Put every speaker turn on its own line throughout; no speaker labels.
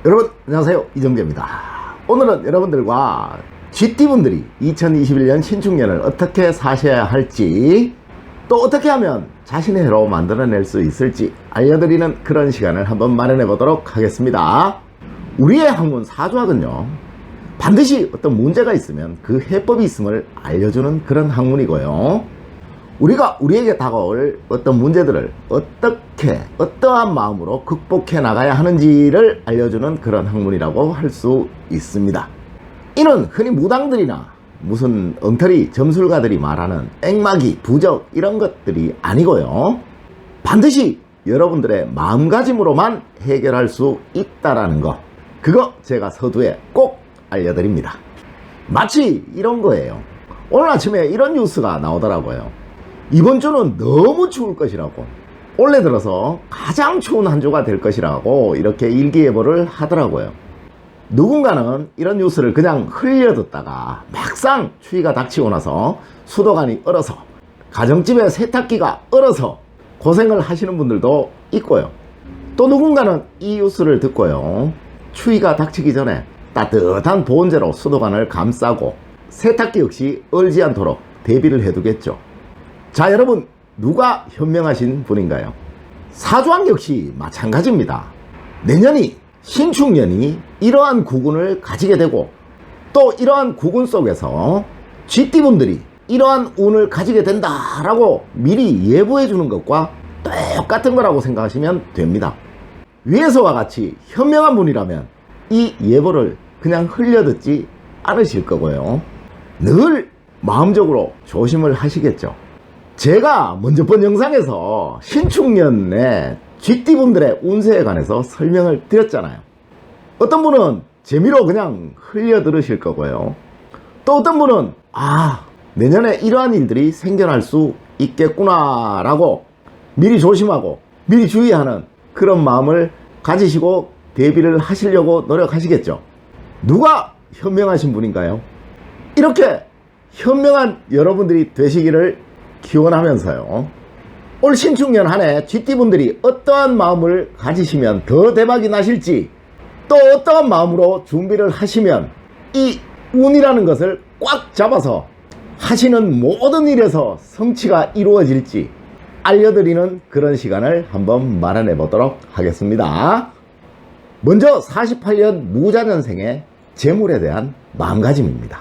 여러분 안녕하세요, 이정재입니다. 오늘은 여러분들과 GT분들이 2021년 신축년을 어떻게 사셔야 할지, 또 어떻게 하면 자신의 해로 만들어낼 수 있을지 알려드리는 그런 시간을 한번 마련해 보도록 하겠습니다. 우리의 학문 사주학은요, 반드시 어떤 문제가 있으면 그 해법이 있음을 알려주는 그런 학문이고요, 우리가 우리에게 다가올 어떤 문제들을 어떠한 마음으로 극복해 나가야 하는지를 알려주는 그런 학문이라고 할 수 있습니다. 이는 흔히 무당들이나 무슨 엉터리 점술가들이 말하는 땡마기, 부적 이런 것들이 아니고요, 반드시 여러분들의 마음가짐으로만 해결할 수 있다라는 거, 그거 제가 서두에 꼭 알려드립니다. 마치 이런 거예요. 오늘 아침에 이런 뉴스가 나오더라고요. 이번 주는 너무 추울 것이라고, 올해 들어서 가장 추운 한 주가 될 것이라고 이렇게 일기예보를 하더라고요. 누군가는 이런 뉴스를 그냥 흘려듣다가 막상 추위가 닥치고 나서 수도관이 얼어서 가정집에 세탁기가 얼어서 고생을 하시는 분들도 있고요, 또 누군가는 이 뉴스를 듣고요, 추위가 닥치기 전에 따뜻한 보온재로 수도관을 감싸고 세탁기 역시 얼지 않도록 대비를 해두겠죠. 자, 여러분, 누가 현명하신 분인가요? 사주학 역시 마찬가지입니다. 내년이 신축년이 이러한 구군을 가지게 되고, 또 이러한 구군 속에서 GT분들이 이러한 운을 가지게 된다라고 미리 예보해 주는 것과 똑같은 거라고 생각하시면 됩니다. 위에서와 같이 현명한 분이라면 이 예보를 그냥 흘려듣지 않으실 거고요, 늘 마음적으로 조심을 하시겠죠. 제가 먼저 본 영상에서 신축년에 GT분들의 운세에 관해서 설명을 드렸잖아요. 어떤 분은 재미로 그냥 흘려 들으실 거고요, 또 어떤 분은 내년에 이러한 일들이 생겨날 수 있겠구나 라고 미리 조심하고 미리 주의하는 그런 마음을 가지시고 대비를 하시려고 노력하시겠죠. 누가 현명하신 분인가요? 이렇게 현명한 여러분들이 되시기를 기원하면서요, 올 신축년 한 해 GT분들이 어떠한 마음을 가지시면 더 대박이 나실지, 또 어떠한 마음으로 준비를 하시면 이 운이라는 것을 꽉 잡아서 하시는 모든 일에서 성취가 이루어질지 알려드리는 그런 시간을 한번 마련해 보도록 하겠습니다. 먼저 48년 무자년생의 재물에 대한 마음가짐입니다.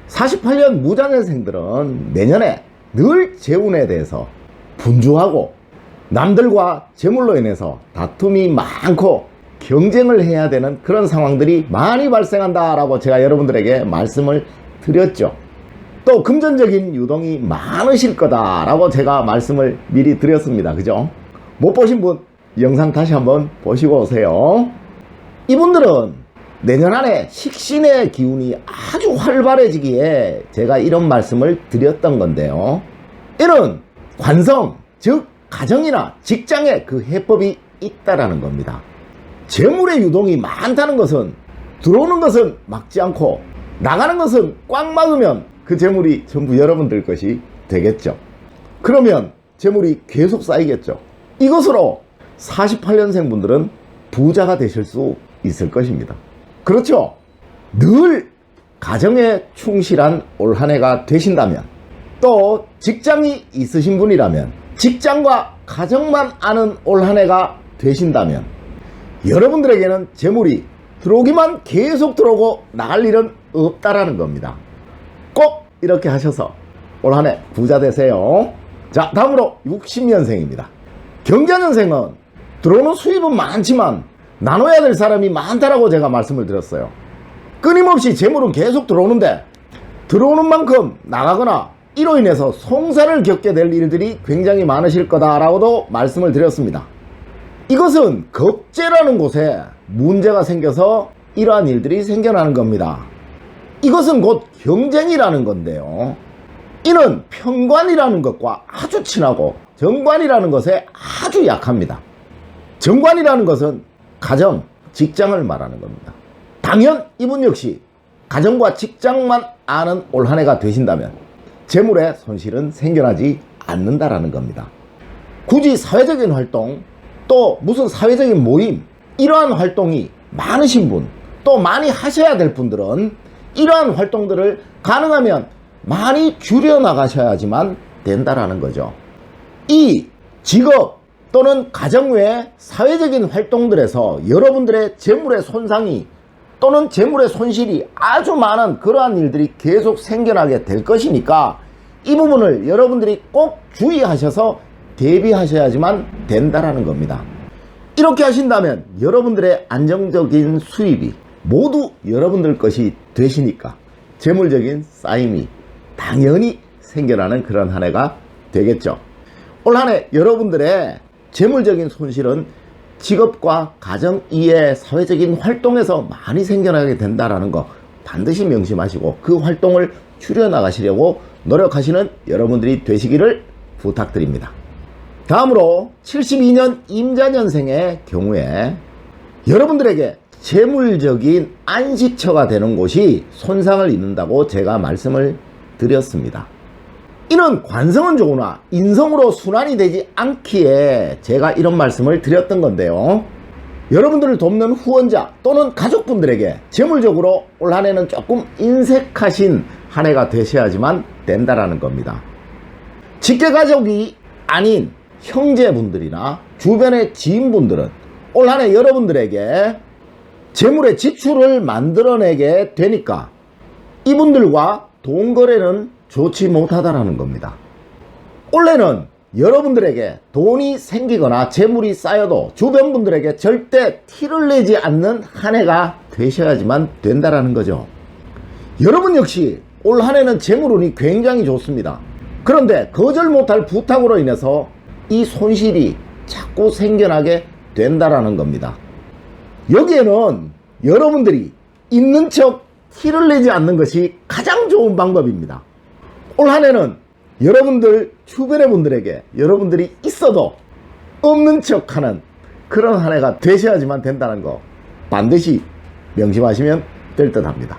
48년 무자년생들은 내년에 늘 재운에 대해서 분주하고 남들과 재물로 인해서 다툼이 많고 경쟁을 해야 되는 그런 상황들이 많이 발생한다라고 제가 여러분들에게 말씀을 드렸죠. 또 금전적인 유동이 많으실 거다라고 제가 말씀을 미리 드렸습니다. 그죠? 못 보신 분 영상 다시 한번 보시고 오세요. 이분들은 내년 안에 식신의 기운이 아주 활발해지기에 제가 이런 말씀을 드렸던 건데요, 이는 관성, 즉 가정이나 직장에 그 해법이 있다라는 겁니다. 재물의 유동이 많다는 것은 들어오는 것은 막지 않고 나가는 것은 꽉 막으면 그 재물이 전부 여러분들 것이 되겠죠. 그러면 재물이 계속 쌓이겠죠. 이것으로 48년생 분들은 부자가 되실 수 있을 것입니다. 그렇죠? 늘 가정에 충실한 올 한 해가 되신다면, 또 직장이 있으신 분이라면 직장과 가정만 아는 올 한 해가 되신다면 여러분들에게는 재물이 들어오기만 계속 들어오고 나갈 일은 없다라는 겁니다. 꼭 이렇게 하셔서 올 한 해 부자 되세요. 자, 다음으로 60년생입니다. 경자년생은 들어오는 수입은 많지만 나눠야 될 사람이 많다라고 제가 말씀을 드렸어요. 끊임없이 재물은 계속 들어오는데 들어오는 만큼 나가거나 이로 인해서 송사를 겪게 될 일들이 굉장히 많으실 거다라고도 말씀을 드렸습니다. 이것은 겁재라는 곳에 문제가 생겨서 이러한 일들이 생겨나는 겁니다. 이것은 곧 경쟁이라는 건데요, 이는 편관이라는 것과 아주 친하고 정관이라는 것에 아주 약합니다. 정관이라는 것은 가정, 직장을 말하는 겁니다. 당연 이분 역시 가정과 직장만 아는 올 한 해가 되신다면 재물의 손실은 생겨나지 않는다라는 겁니다. 굳이 사회적인 활동, 또 무슨 사회적인 모임, 이러한 활동이 많으신 분, 또 많이 하셔야 될 분들은 이러한 활동들을 가능하면 많이 줄여 나가셔야지만 된다라는 거죠. 이 직업 또는 가정 외 사회적인 활동들에서 여러분들의 재물의 손상이 또는 재물의 손실이 아주 많은 그러한 일들이 계속 생겨나게 될 것이니까 이 부분을 여러분들이 꼭 주의하셔서 대비하셔야지만 된다라는 겁니다. 이렇게 하신다면 여러분들의 안정적인 수입이 모두 여러분들 것이 되시니까 재물적인 쌓임이 당연히 생겨나는 그런 한 해가 되겠죠. 올 한 해 여러분들의 재물적인 손실은 직업과 가정 이외의 사회적인 활동에서 많이 생겨나게 된다는 거 반드시 명심하시고 그 활동을 줄여나가시려고 노력하시는 여러분들이 되시기를 부탁드립니다. 다음으로 72년 임자년생의 경우에 여러분들에게 재물적인 안식처가 되는 곳이 손상을 입는다고 제가 말씀을 드렸습니다. 이는 관성은 좋으나 인성으로 순환이 되지 않기에 제가 이런 말씀을 드렸던 건데요. 여러분들을 돕는 후원자 또는 가족분들에게 재물적으로 올 한 해는 조금 인색하신 한 해가 되셔야지만 된다라는 겁니다. 직계가족이 아닌 형제분들이나 주변의 지인분들은 올 한 해 여러분들에게 재물의 지출을 만들어내게 되니까 이분들과 돈 거래는 좋지 못하다라는 겁니다. 올해는 여러분들에게 돈이 생기거나 재물이 쌓여도 주변 분들에게 절대 티를 내지 않는 한 해가 되셔야지만 된다라는 거죠. 여러분 역시 올 한 해는 재물운이 굉장히 좋습니다. 그런데 거절 못할 부탁으로 인해서 이 손실이 자꾸 생겨나게 된다라는 겁니다. 여기에는 여러분들이 있는 척 티를 내지 않는 것이 가장 좋은 방법입니다. 올 한 해는 여러분들 주변의 분들에게 여러분들이 있어도 없는 척하는 그런 한 해가 되셔야지만 된다는 거 반드시 명심하시면 될 듯 합니다.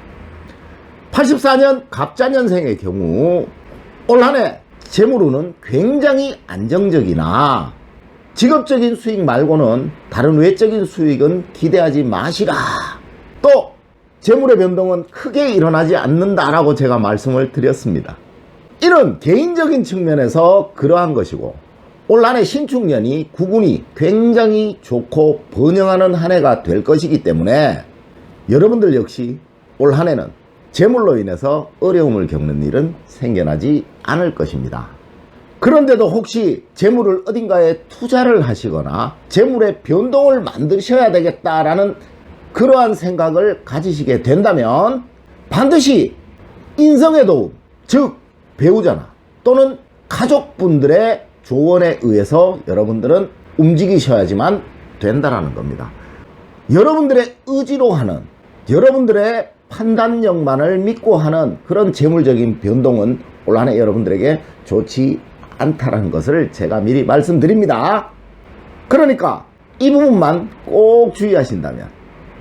84년 갑자년생의 경우 올 한 해 재물운은 굉장히 안정적이나 직업적인 수익 말고는 다른 외적인 수익은 기대하지 마시라. 또 재물의 변동은 크게 일어나지 않는다라고 제가 말씀을 드렸습니다. 이는 개인적인 측면에서 그러한 것이고 올 한 해 신축년이 구군이 굉장히 좋고 번영하는 한 해가 될 것이기 때문에 여러분들 역시 올 한 해는 재물로 인해서 어려움을 겪는 일은 생겨나지 않을 것입니다. 그런데도 혹시 재물을 어딘가에 투자를 하시거나 재물의 변동을 만드셔야 되겠다라는 그러한 생각을 가지시게 된다면 반드시 인성의 도움, 즉 배우자나 또는 가족분들의 조언에 의해서 여러분들은 움직이셔야지만 된다라는 겁니다. 여러분들의 의지로 하는, 여러분들의 판단력만을 믿고 하는 그런 재물적인 변동은 올 한 해 여러분들에게 좋지 않다라는 것을 제가 미리 말씀드립니다. 그러니까 이 부분만 꼭 주의하신다면,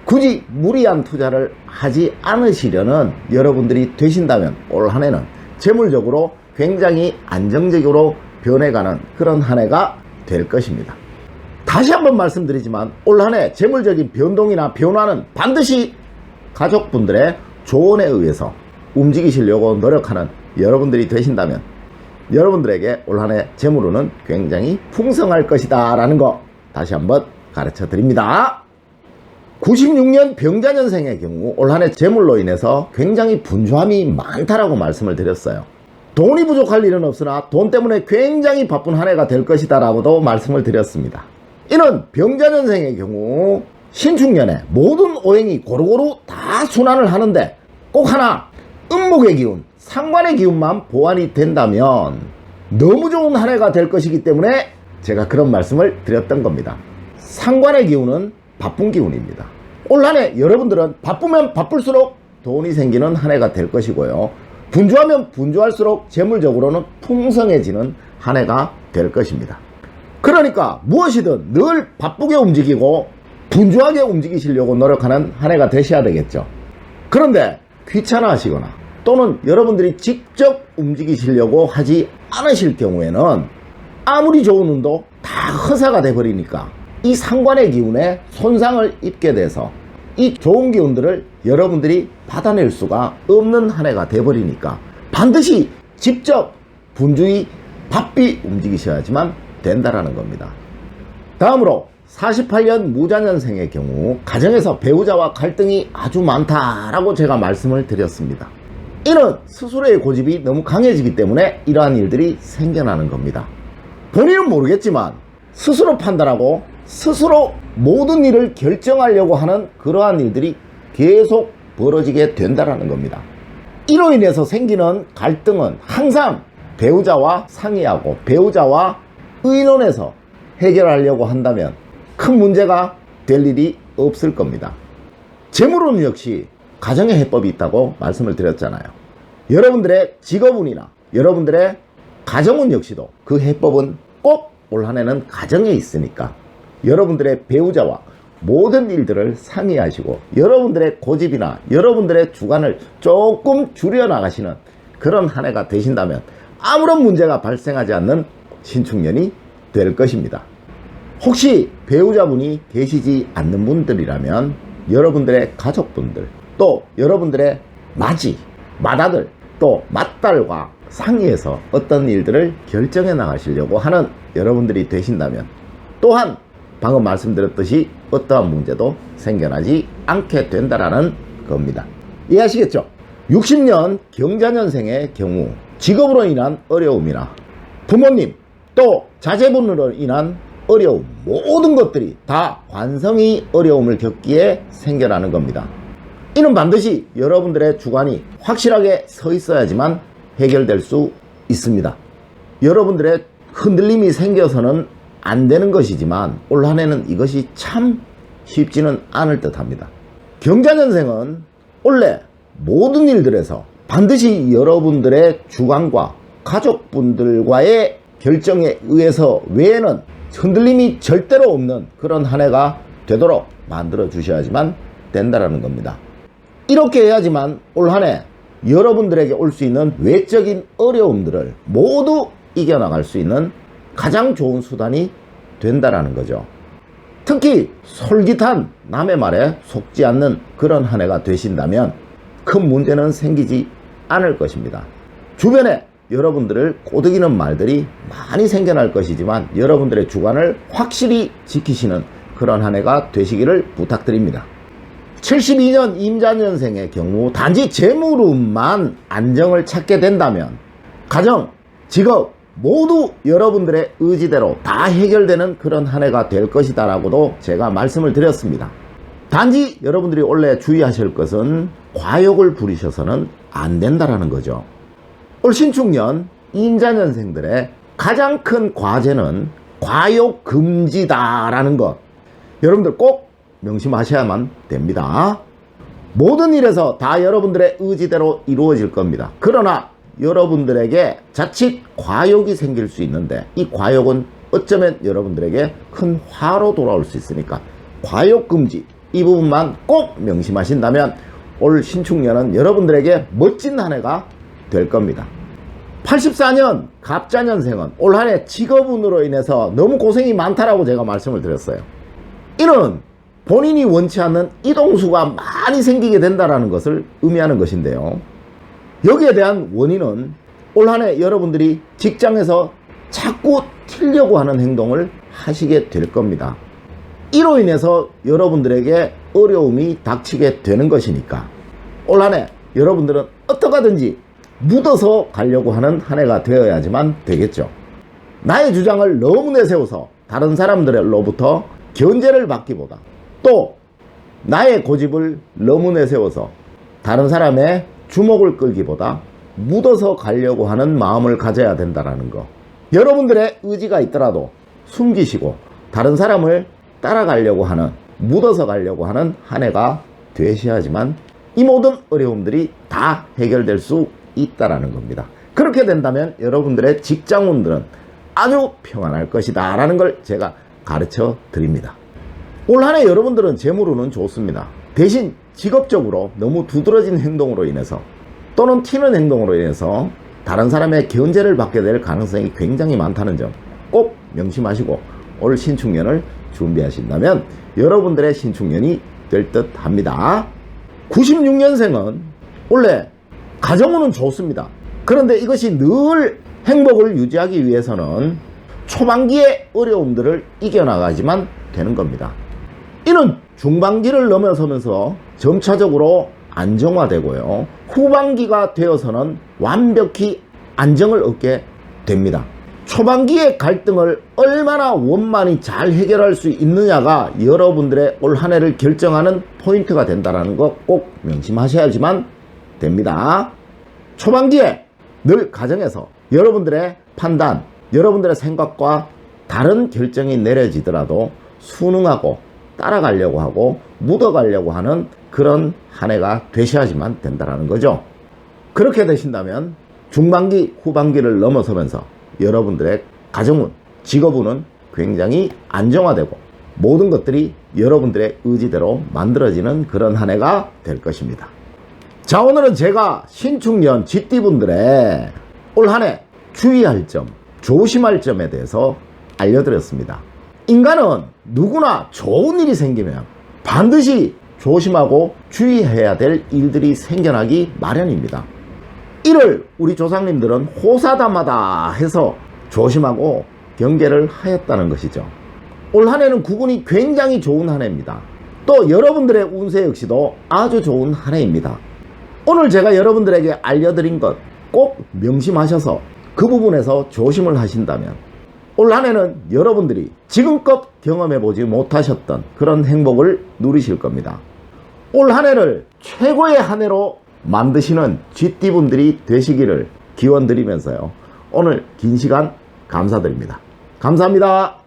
굳이 무리한 투자를 하지 않으시려는 여러분들이 되신다면 올 한 해는 재물적으로 굉장히 안정적으로 변해가는 그런 한 해가 될 것입니다. 다시 한번 말씀드리지만 올 한 해 재물적인 변동이나 변화는 반드시 가족분들의 조언에 의해서 움직이시려고 노력하는 여러분들이 되신다면 여러분들에게 올 한 해 재물운은 굉장히 풍성할 것이다 라는 거 다시 한번 가르쳐 드립니다. 96년 병자년생의 경우 올 한 해 재물로 인해서 굉장히 분주함이 많다라고 말씀을 드렸어요. 돈이 부족할 일은 없으나 돈 때문에 굉장히 바쁜 한 해가 될 것이다 라고도 말씀을 드렸습니다. 이는 병자년생의 경우 신축년에 모든 오행이 고루고루 다 순환을 하는데 꼭 하나 음목의 기운, 상관의 기운만 보완이 된다면 너무 좋은 한 해가 될 것이기 때문에 제가 그런 말씀을 드렸던 겁니다. 상관의 기운은 바쁜 기운입니다. 올 한 해 여러분들은 바쁘면 바쁠수록 돈이 생기는 한 해가 될 것이고요. 분주하면 분주할수록 재물적으로는 풍성해지는 한 해가 될 것입니다. 그러니까 무엇이든 늘 바쁘게 움직이고 분주하게 움직이시려고 노력하는 한 해가 되셔야 되겠죠. 그런데 귀찮아 하시거나 또는 여러분들이 직접 움직이시려고 하지 않으실 경우에는 아무리 좋은 운도 다 허사가 돼버리니까 이 상관의 기운에 손상을 입게 돼서 이 좋은 기운들을 여러분들이 받아낼 수가 없는 한 해가 돼버리니까 반드시 직접 분주히 바삐 움직이셔야지만 된다라는 겁니다. 다음으로 48년 무자년생의 경우 가정에서 배우자와 갈등이 아주 많다라고 제가 말씀을 드렸습니다. 이는 스스로의 고집이 너무 강해지기 때문에 이러한 일들이 생겨나는 겁니다. 본인은 모르겠지만 스스로 판단하고 스스로 모든 일을 결정하려고 하는 그러한 일들이 계속 벌어지게 된다는 겁니다. 이로 인해서 생기는 갈등은 항상 배우자와 상의하고 배우자와 의논해서 해결하려고 한다면 큰 문제가 될 일이 없을 겁니다. 재물은 역시 가정의 해법이 있다고 말씀을 드렸잖아요. 여러분들의 직업운이나 여러분들의 가정운 역시도 그 해법은 꼭 올 한 해는 가정에 있으니까 여러분들의 배우자와 모든 일들을 상의하시고 여러분들의 고집이나 여러분들의 주관을 조금 줄여나가시는 그런 한 해가 되신다면 아무런 문제가 발생하지 않는 신축년이 될 것입니다. 혹시 배우자분이 계시지 않는 분들이라면 여러분들의 가족분들, 또 여러분들의 맏이, 맏아들, 또 맏딸과 상의해서 어떤 일들을 결정해 나가시려고 하는 여러분들이 되신다면 또한 방금 말씀드렸듯이 어떠한 문제도 생겨나지 않게 된다라는 겁니다. 이해하시겠죠? 60년 경자년생의 경우 직업으로 인한 어려움이나 부모님 또 자제분으로 인한 어려움, 모든 것들이 다 관성이 어려움을 겪기에 생겨나는 겁니다. 이는 반드시 여러분들의 주관이 확실하게 서 있어야지만 해결될 수 있습니다. 여러분들의 흔들림이 생겨서는 안 되는 것이지만 올 한 해는 이것이 참 쉽지는 않을 듯 합니다. 경자년생은 원래 모든 일들에서 반드시 여러분들의 주관과 가족분들과의 결정에 의해서 외에는 흔들림이 절대로 없는 그런 한 해가 되도록 만들어 주셔야지만 된다라는 겁니다. 이렇게 해야지만 올 한 해 여러분들에게 올 수 있는 외적인 어려움들을 모두 이겨나갈 수 있는 가장 좋은 수단이 된다라는 거죠. 특히 솔깃한 남의 말에 속지 않는 그런 한 해가 되신다면 큰 문제는 생기지 않을 것입니다. 주변에 여러분들을 꼬드기는 말들이 많이 생겨날 것이지만 여러분들의 주관을 확실히 지키시는 그런 한 해가 되시기를 부탁드립니다. 72년 임자년생의 경우 단지 재물운만 안정을 찾게 된다면 가정, 직업 모두 여러분들의 의지대로 다 해결되는 그런 한 해가 될 것이다 라고도 제가 말씀을 드렸습니다. 단지 여러분들이 원래 주의하실 것은 과욕을 부리셔서는 안 된다라는 거죠. 올 신축년 임자년생들의 가장 큰 과제는 과욕 금지다라는 것, 여러분들 꼭 명심하셔야만 됩니다. 모든 일에서 다 여러분들의 의지대로 이루어질 겁니다. 그러나 여러분들에게 자칫 과욕이 생길 수 있는데 이 과욕은 어쩌면 여러분들에게 큰 화로 돌아올 수 있으니까 과욕 금지, 이 부분만 꼭 명심하신다면 올 신축년은 여러분들에게 멋진 한 해가 될 겁니다. 84년 갑자년생은 올 한 해 직업운으로 인해서 너무 고생이 많다라고 제가 말씀을 드렸어요. 이는 본인이 원치 않는 이동수가 많이 생기게 된다는 것을 의미하는 것인데요. 여기에 대한 원인은 올 한 해 여러분들이 직장에서 자꾸 튀려고 하는 행동을 하시게 될 겁니다. 이로 인해서 여러분들에게 어려움이 닥치게 되는 것이니까 올 한 해 여러분들은 어떻게 하든지 묻어서 가려고 하는 한 해가 되어야지만 되겠죠. 나의 주장을 너무 내세워서 다른 사람들로부터 견제를 받기보다 또 나의 고집을 너무 내세워서 다른 사람의 주목을 끌기보다 묻어서 가려고 하는 마음을 가져야 된다는 거. 여러분들의 의지가 있더라도 숨기시고 다른 사람을 따라가려고 하는, 묻어서 가려고 하는 한 해가 되셔야지만 이 모든 어려움들이 다 해결될 수 있다라는 겁니다. 그렇게 된다면 여러분들의 직장운들은 아주 평안할 것이다 라는 걸 제가 가르쳐 드립니다. 올 한 해 여러분들은 재물운은 좋습니다. 대신 직업적으로 너무 두드러진 행동으로 인해서 또는 튀는 행동으로 인해서 다른 사람의 견제를 받게 될 가능성이 굉장히 많다는 점 꼭 명심하시고 올 신축년을 준비하신다면 여러분들의 신축년이 될 듯 합니다. 96년생은 원래 가정운은 좋습니다. 그런데 이것이 늘 행복을 유지하기 위해서는 초반기의 어려움들을 이겨나가야지만 되는 겁니다. 이는 중반기를 넘어서면서 점차적으로 안정화되고요. 후반기가 되어서는 완벽히 안정을 얻게 됩니다. 초반기의 갈등을 얼마나 원만히 잘 해결할 수 있느냐가 여러분들의 올 한 해를 결정하는 포인트가 된다는 거 꼭 명심하셔야지만 됩니다. 초반기에 늘 가정에서 여러분들의 판단, 여러분들의 생각과 다른 결정이 내려지더라도 순응하고 따라가려고 하고 묻어가려고 하는 그런 한 해가 되셔야지만 된다는 거죠. 그렇게 되신다면 중반기, 후반기를 넘어서면서 여러분들의 가정운, 직업운은 굉장히 안정화되고 모든 것들이 여러분들의 의지대로 만들어지는 그런 한 해가 될 것입니다. 자, 오늘은 제가 신축년 쥐띠분들의 올 한 해 주의할 점, 조심할 점에 대해서 알려드렸습니다. 인간은 누구나 좋은 일이 생기면 반드시 조심하고 주의해야 될 일들이 생겨나기 마련입니다. 이를 우리 조상님들은 호사다마다 해서 조심하고 경계를 하였다는 것이죠. 올 한 해는 구군이 굉장히 좋은 한 해입니다. 또 여러분들의 운세 역시도 아주 좋은 한 해입니다. 오늘 제가 여러분들에게 알려드린 것 꼭 명심하셔서 그 부분에서 조심을 하신다면 올 한 해는 여러분들이 지금껏 경험해보지 못하셨던 그런 행복을 누리실 겁니다. 올 한 해를 최고의 한 해로 만드시는 쥐띠분들이 되시기를 기원드리면서요. 오늘 긴 시간 감사드립니다. 감사합니다.